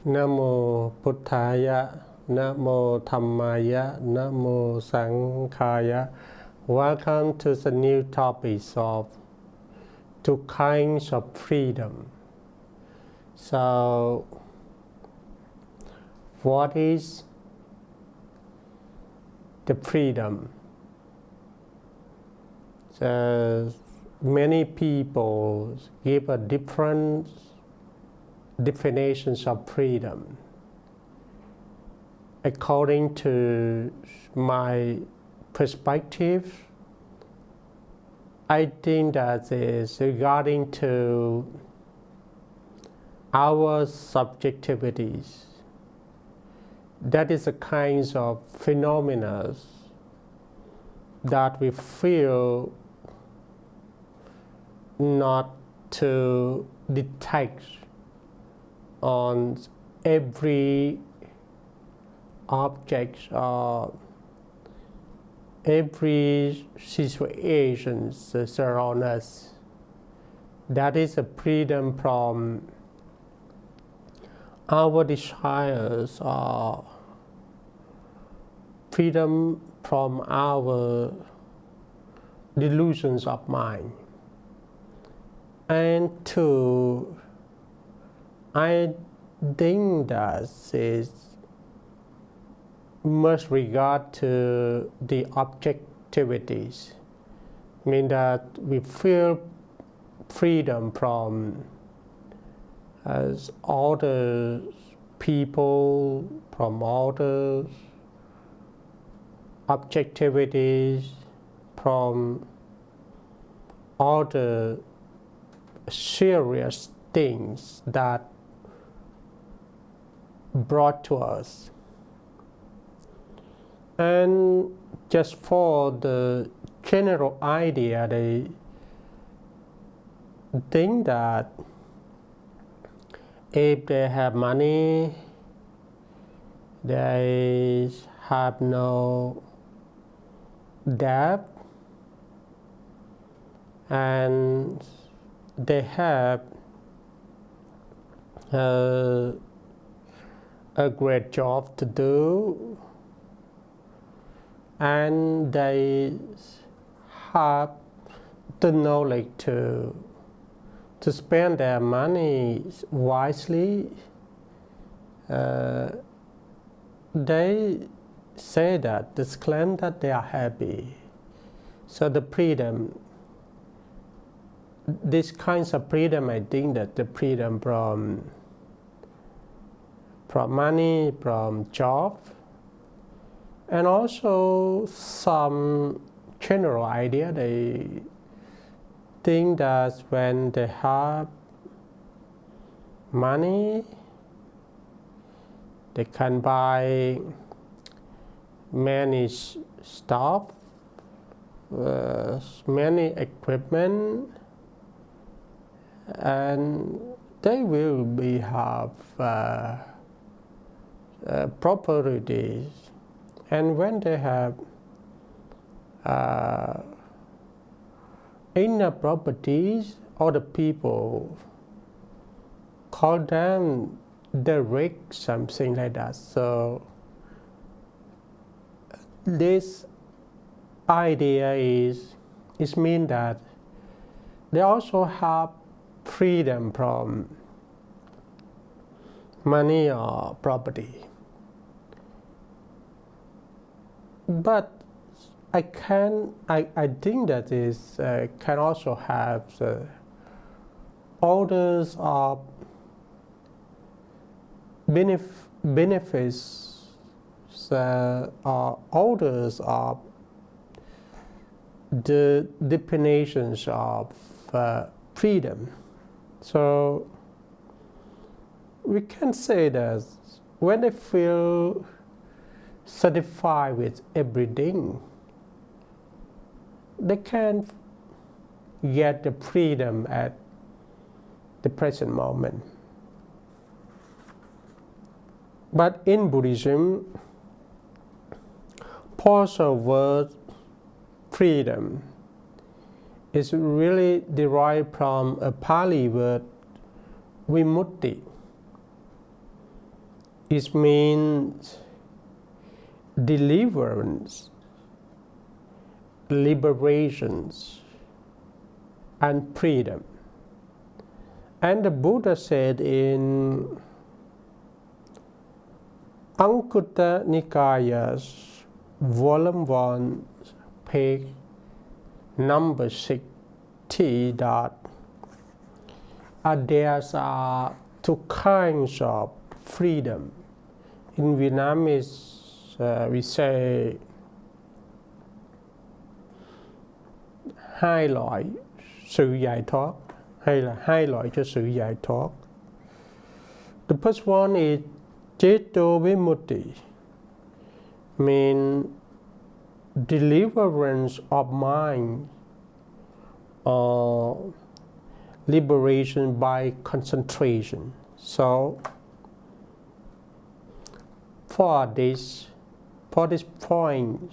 Namo Buddhaya, Namo Dhammaya, Namo Sanghaya. Welcome to the new topics of two kinds of freedom. So, what is the freedom? So, many people give a different definitions of freedom. According to my perspective, I think that is regarding to our subjectivities. That is a kind of phenomena that we feel not to detect on every object or every situation around us. That is a freedom from our desires or freedom from our delusions of mind. And two, I think that is much regard to the objectivities. I mean that we feel freedom from other people, from other objectivities, from other serious things that brought to us. And just for the general idea, they think that if they have money, they have no debt, and they have a great job to do, and they have the knowledge to spend their money wisely. They say that, they claim that they are happy. So the freedom, this kinds of freedom, I think that the freedom from money, from job, and also some general idea. They think that when they have money, they can buy many stuff, many equipment, and they will have properties. And when they have enough properties, other people call them the rich, something like that. So this idea is mean that they also have freedom from money or property. But I think that is can also have orders of benefits or orders of the definitions of freedom. So we can say that when they feel satisfied with everything, they can get the freedom at the present moment. But in Buddhism, partial word freedom is really derived from a Pali word vimutti. It means deliverance, liberations, and freedom. And the Buddha said in Anguttara Nikaya's Volume 1, page number 60, that there are two kinds of freedom. In Vietnamese, we say hai loại sự giải thoát, hay là hai loại cho sự giải thoát. The first one is Ceto Vimutti, mean deliverance of mind or liberation by concentration. So for this point,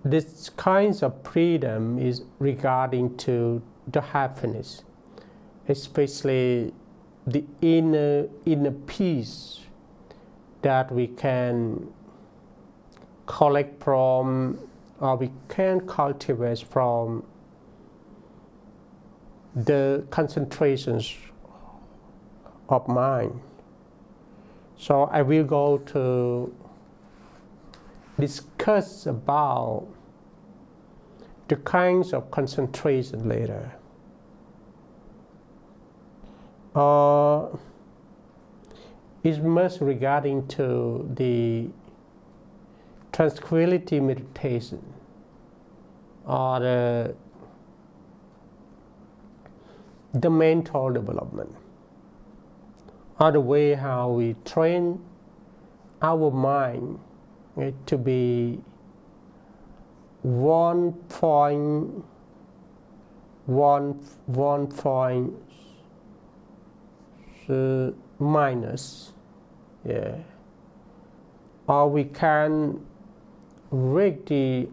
this kind of freedom is regarding to the happiness, especially the inner peace that we can collect from, or we can cultivate from the concentrations of mind. So I will go to discuss about the kinds of concentration later. It's most regarding to the tranquility meditation, or the mental development, or the way how we train our mind to be one point minus, yeah. Or we can rate the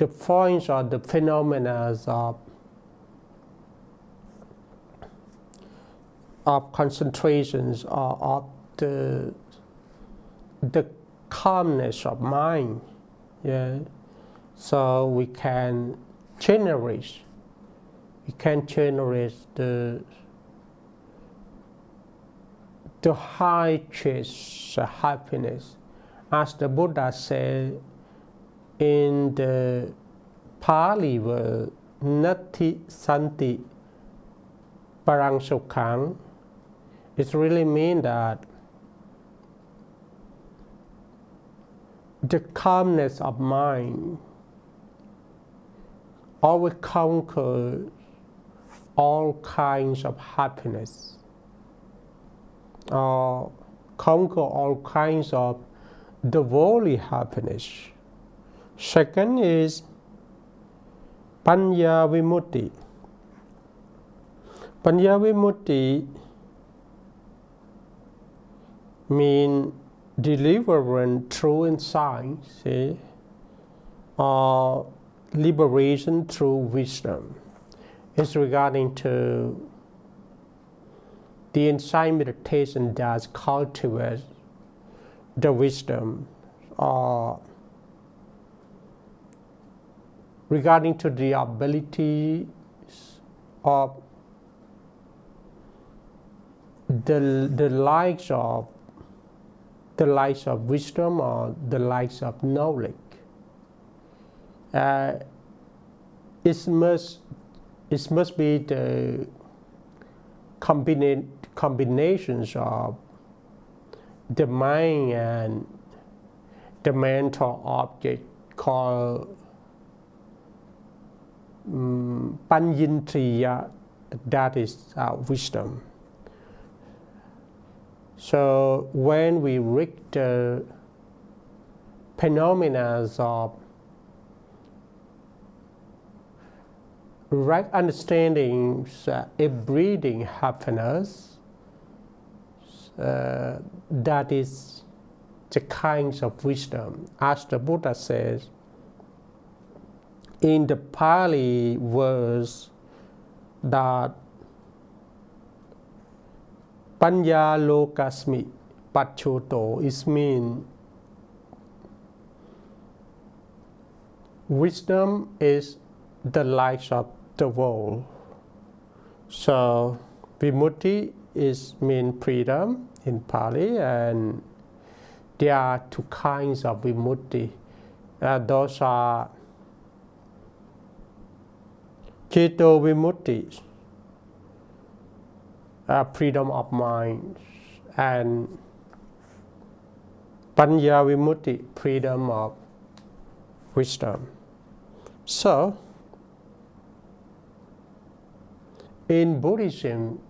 points or the phenomena of concentrations, or of the calmness of mind, yeah. So we can generate the highest happiness, as the Buddha said in the Pali word Nati Santi Parang Sukhang. It really means that the calmness of mind always conquers all kinds of happiness, or conquer all kinds of the worldly happiness. Second is Panya Vimutti. Panya Vimutti means deliverance through insight, see, or liberation through wisdom. It's regarding to the insight meditation that cultivates the wisdom, or regarding to the abilities of the likes of wisdom, or the likes of knowledge. It must be the combinations of the mind and the mental object called Panyintriya, that is wisdom. So when we reach the phenomena of right understanding, a breathing happiness, that is the kinds of wisdom, as the Buddha says in the Pali verse, that Panya lokasmi pachoto is mean wisdom is the light of the world. So vimutti is mean freedom in Pali, and there are two kinds of vimutti. Those are Ceto vimutti, freedom of mind, and Panya vimutti, freedom of wisdom. So, in Buddhism,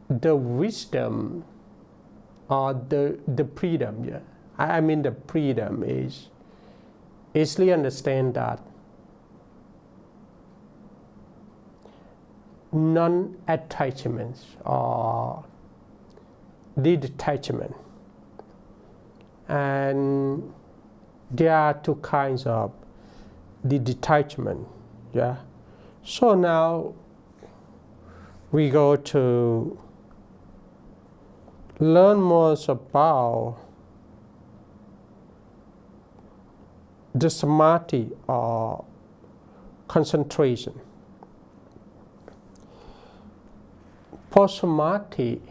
the wisdom or the freedom, I mean the freedom is easily understand that non-attachments or detachment. And there are two kinds of the detachment. Yeah. So now we go to learn more about the samadhi or concentration. For samadhi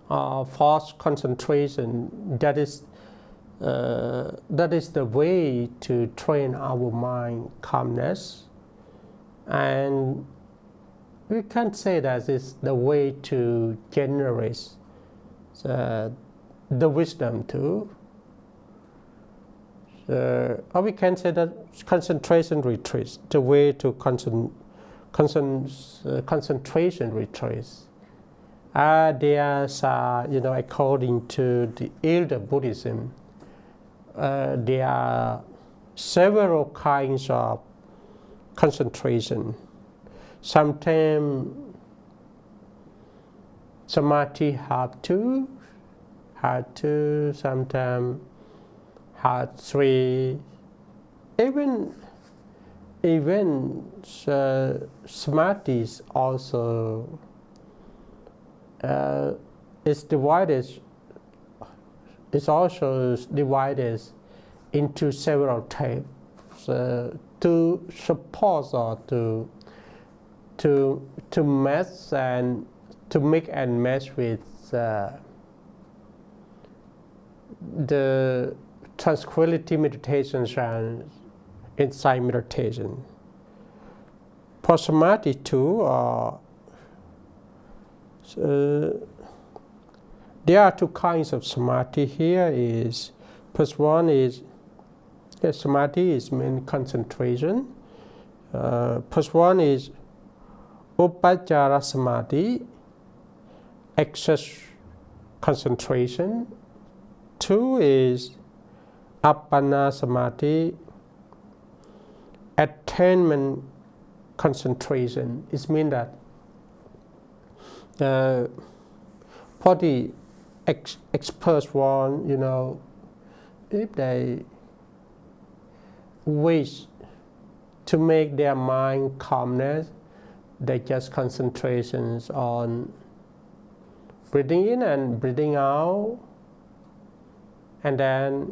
forced concentration, that is the way to train our mind calmness, and we can say that it's the way to generate the wisdom too. Or we can say that concentration retreats, the way to concentration retreats. There's, according to the elder Buddhism, there are several kinds of concentration. Sometimes samadhi have two, sometimes have three. Even samadhis also is divided. It's also divided into several types to support or to match and to make and match with the tranquility meditations and insight meditation. For samadhi too, there are two kinds of samadhi here. Is first one is samadhi is mean concentration. First one is upachara samadhi, excess concentration. Two is appana samadhi, attainment concentration. It means that for the expert one, if they wish to make their mind calmness, they just concentrations on breathing in and breathing out, and then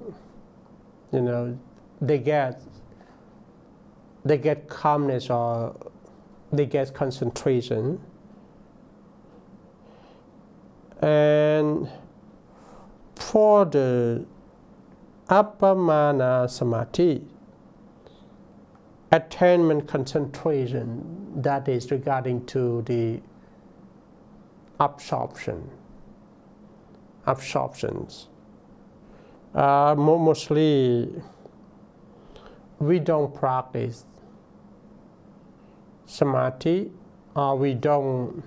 they get calmness or they get concentration. And for the appamana samadhi, attainment concentration, that is regarding to the absorptions. Mostly we don't practice samadhi, or we don't.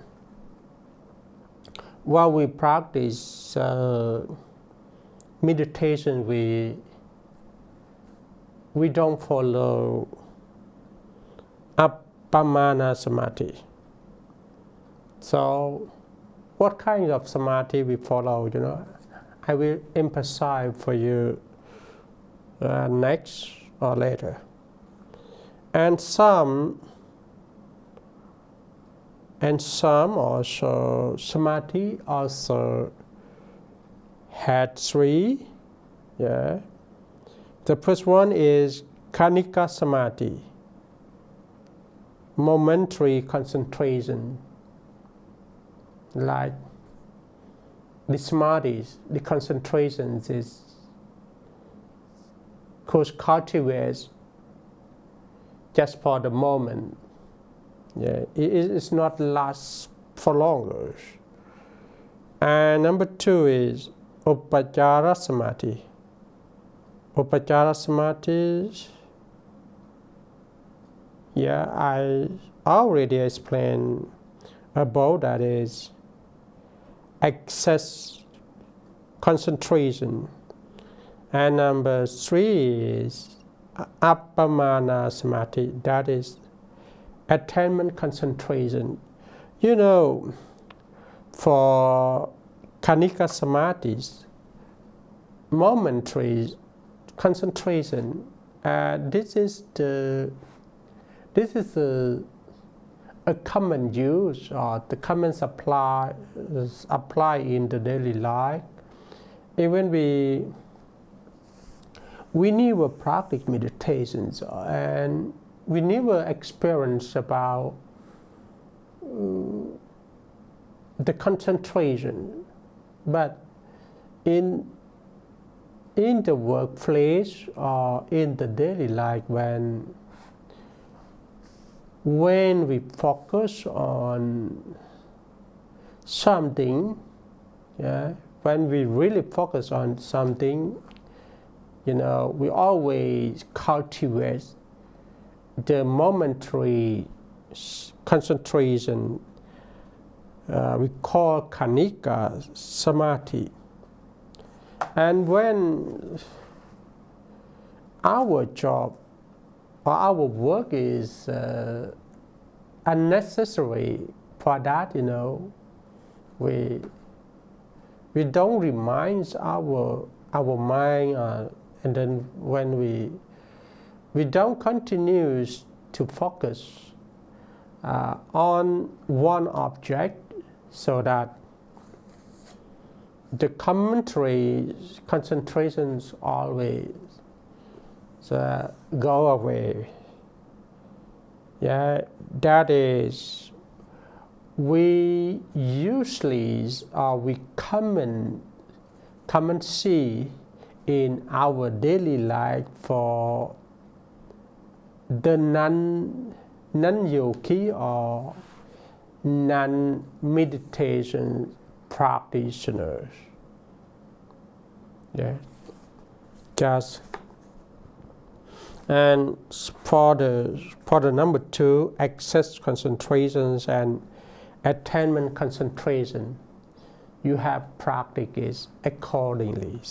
While we practice meditation, we don't follow appamana samadhi. So, what kind of samadhi we follow? I will emphasize for you next or later. And some And some also, samadhi also had three. Yeah. The first one is Kanika Samadhi, momentary concentration. Like the samadhis, the concentrations is cultivates just for the moment. Yeah, it's not last for longer. And number two is Upajjara Samadhi. Upajjara Samadhi, yeah, I already explained about that is excess concentration. And number three is Appamana Samadhi, that is attainment concentration. You know, for Kanika Samadhis, momentary concentration, this is a common use or the common apply in the daily life. Even we never practice meditations and we never experience about the concentration, but in the workplace or in the daily life, when we focus on something, yeah, when we really focus on something, you know, we always cultivate the momentary concentration. We call Kanika Samadhi. And when our job or our work is unnecessary for that, you know, we don't remind our mind, and then when we don't continue to focus on one object, so that the commentary concentrations always go away. Yeah, that is, we usually we common see in our daily life for the non-yogi or non-meditation practitioners. Yeah, just and for the number two, excess concentrations and attainment concentration, you have practice accordingly.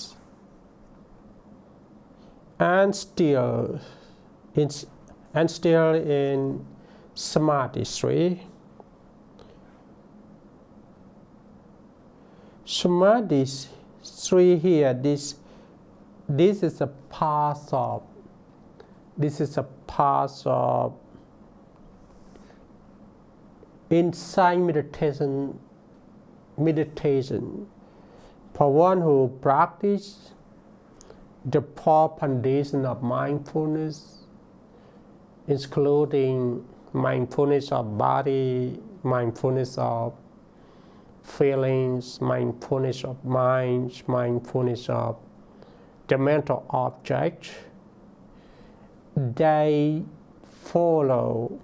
And still in Samadhi 3, Samadhi 3 here, this is a part of insight meditation for one who practice the four foundations of mindfulness, including mindfulness of body, mindfulness of feelings, mindfulness of mind, mindfulness of the mental object. They follow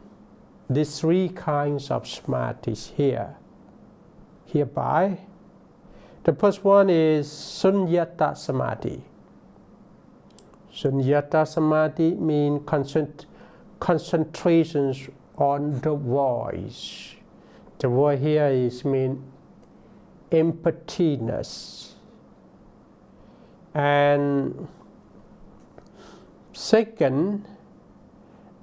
these three kinds of samadhis hereby. The first one is Sunyata Samadhi. Sunyata Samadhi means concentrations on the voice. The word here is mean emptiness. And second,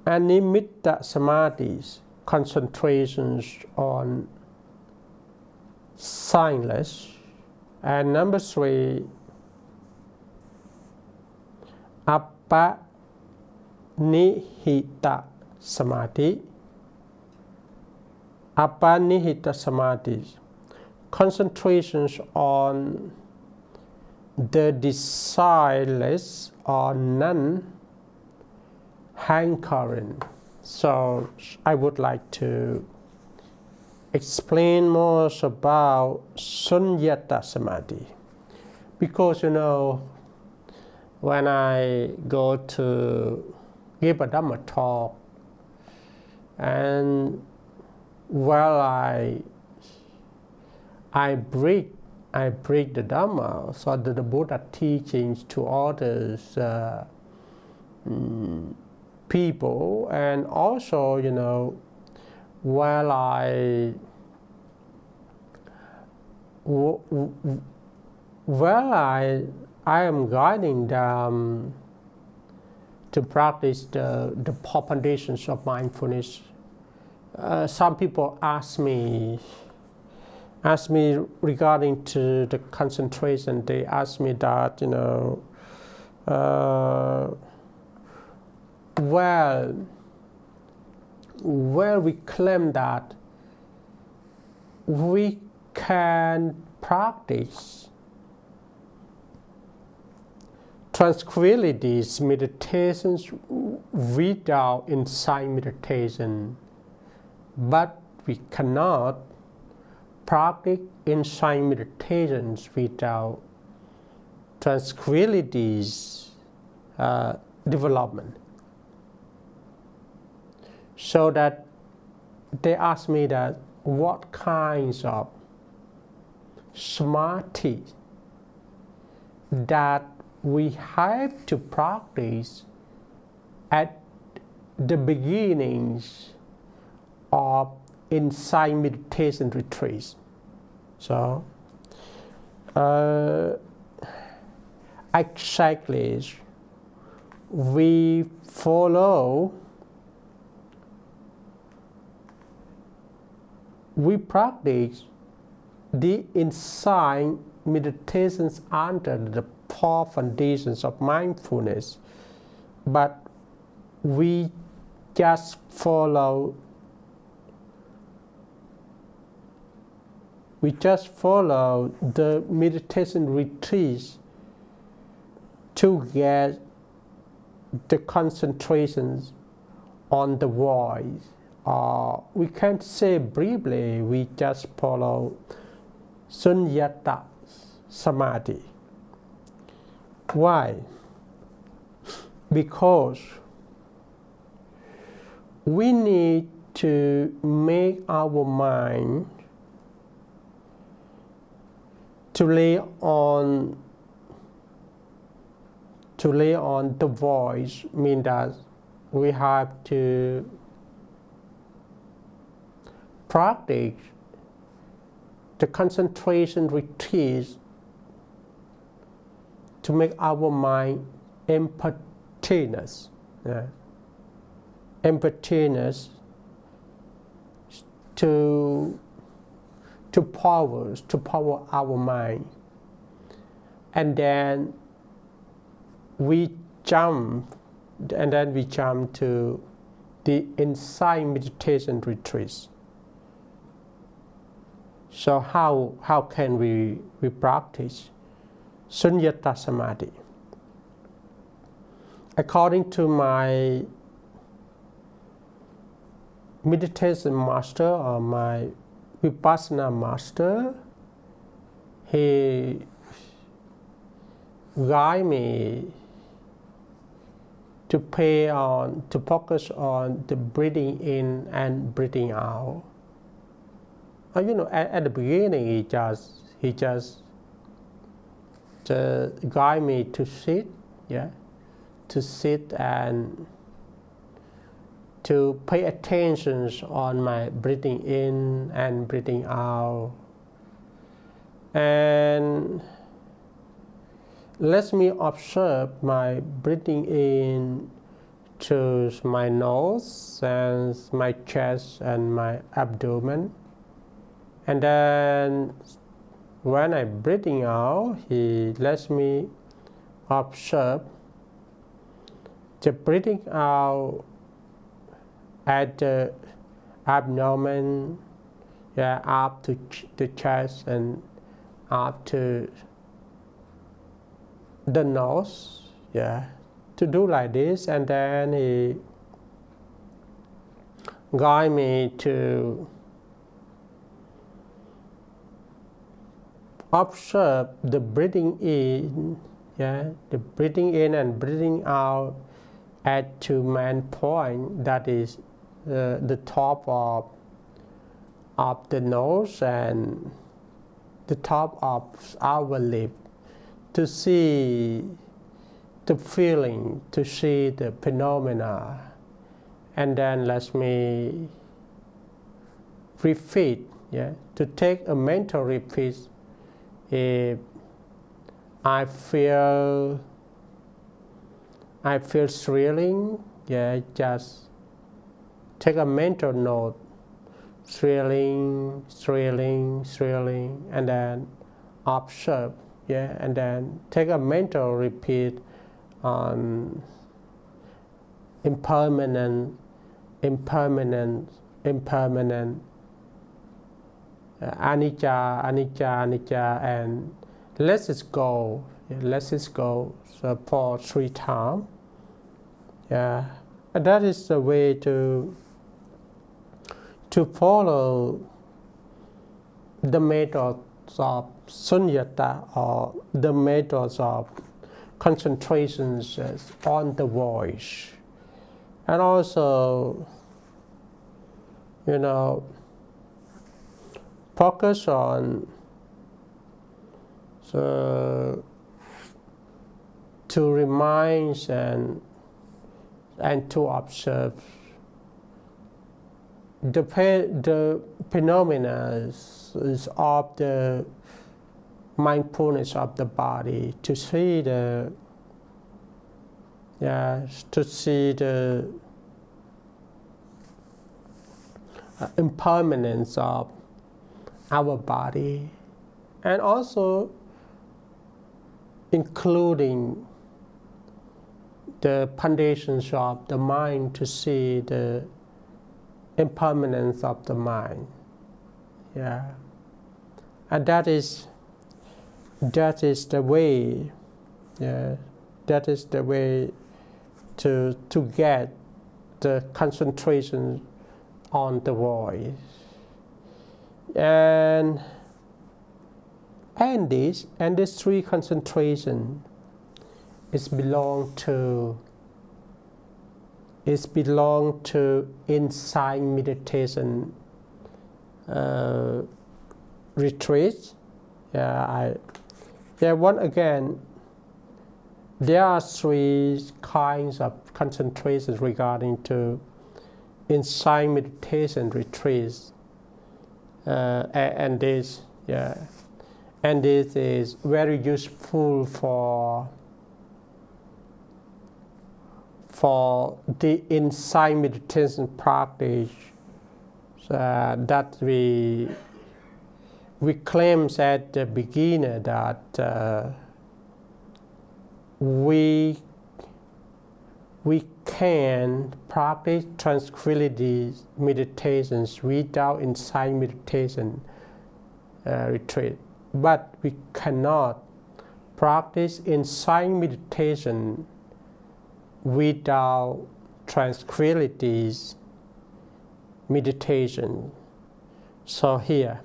Animitta Samadhis, concentrations on silence. And number three, Appanihita Samadhi. Apanihita Samadhi, concentrations on the desireless or non-hankering. So I would like to explain more about Sunyata Samadhi, because when I go to give a Dhamma talk, and while I break the Dhamma, so that the Buddha teachings to others people, and also while I am guiding them to practice the four foundations of mindfulness. Some people ask me regarding to the concentration. They ask me that well, we claim that we can practice tranquilities meditations without insight meditation, but we cannot practice insight meditations without tranquilities development. So that they ask me that what kinds of samadhi that we have to practice at the beginnings of insight meditation retreats. So exactly, we practice the insight meditations under the four foundations of mindfulness, but we just follow the meditation retreats to get the concentrations on the voice. We can say briefly, we just follow Sunyata Samadhi. Why? Because we need to make our mind to lay on the voice, means that we have to practice the concentration retreats to make our mind emptiness. Emptiness to power our mind. And then we jump to the insight meditation retreats. So how can we practice Sunyata Samadhi? According to my meditation master or my Vipassana master, he guide me to focus on the breathing in and breathing out. At the beginning, he just guide me to sit, and to pay attention on my breathing in and breathing out, and let me observe my breathing in through my nose and my chest and my abdomen, and then when I'm breathing out, he lets me observe the breathing out at the abdomen yeah, up to the chest and up to the nose, yeah, to do like this. And then he guide me to observe the breathing in, yeah, the breathing in and breathing out at two main point, that is the top of the nose and the top of our lip, to see the feeling, to see the phenomena. And then let me repeat, yeah, to take a mental repeat. If I feel thrilling, yeah, just take a mental note, thrilling, thrilling, thrilling, and then observe, yeah, and then take a mental repeat on impermanent, impermanent, impermanent, anicca, anicca, anicca, and let it go, yeah, let it go, so for 3 times. Yeah, and that is the way to follow the methods of sunyata, or the methods of concentrations on the voice. And also, you know, focus on to remind and to observe the phenomena of the mindfulness of the body, to see the, yeah, to see the impermanence of our body, and also including the foundations of the mind, to see the impermanence of the mind. Yeah, and that is the way. Yeah, that is the way to get the concentration on the voice. And this 3 concentration belong to insight meditation retreat. Once again, there are 3 kinds of concentrations regarding to insight meditation retreats, and this is very useful for the insight meditation practice that we claimed at the beginning, that we can practice tranquility meditations without insight meditation retreat, but we cannot practice insight meditation without tranquility meditation. So here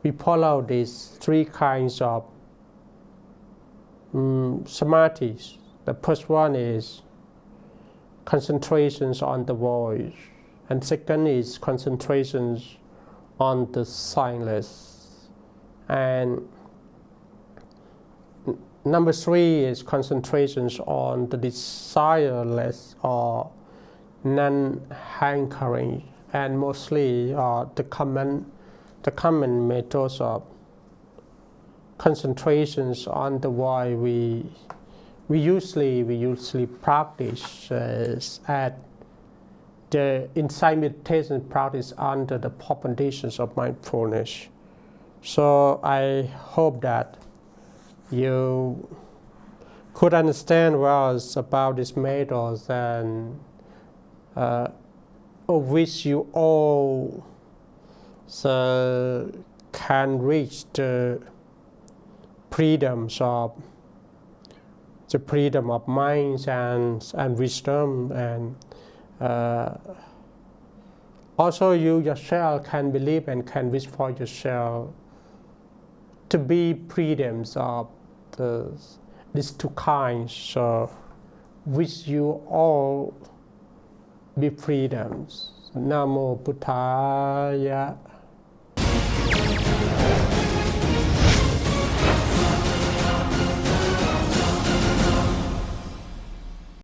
we follow these 3 kinds of samadhis. The first one is concentrations on the voice, and second is concentrations on the silence, and number 3 is concentrations on the desireless or non-hankering, and mostly the common methods of concentrations on the voice we usually practice at the insight meditation practice under the 4 conditions of mindfulness. So I hope that you could understand well about these methods, and of which you all so can reach the freedoms of the freedom of minds and wisdom, and also you yourself can believe and can wish for yourself to be freedoms of these two kinds. So wish you all be freedoms. Namo Buddhaya.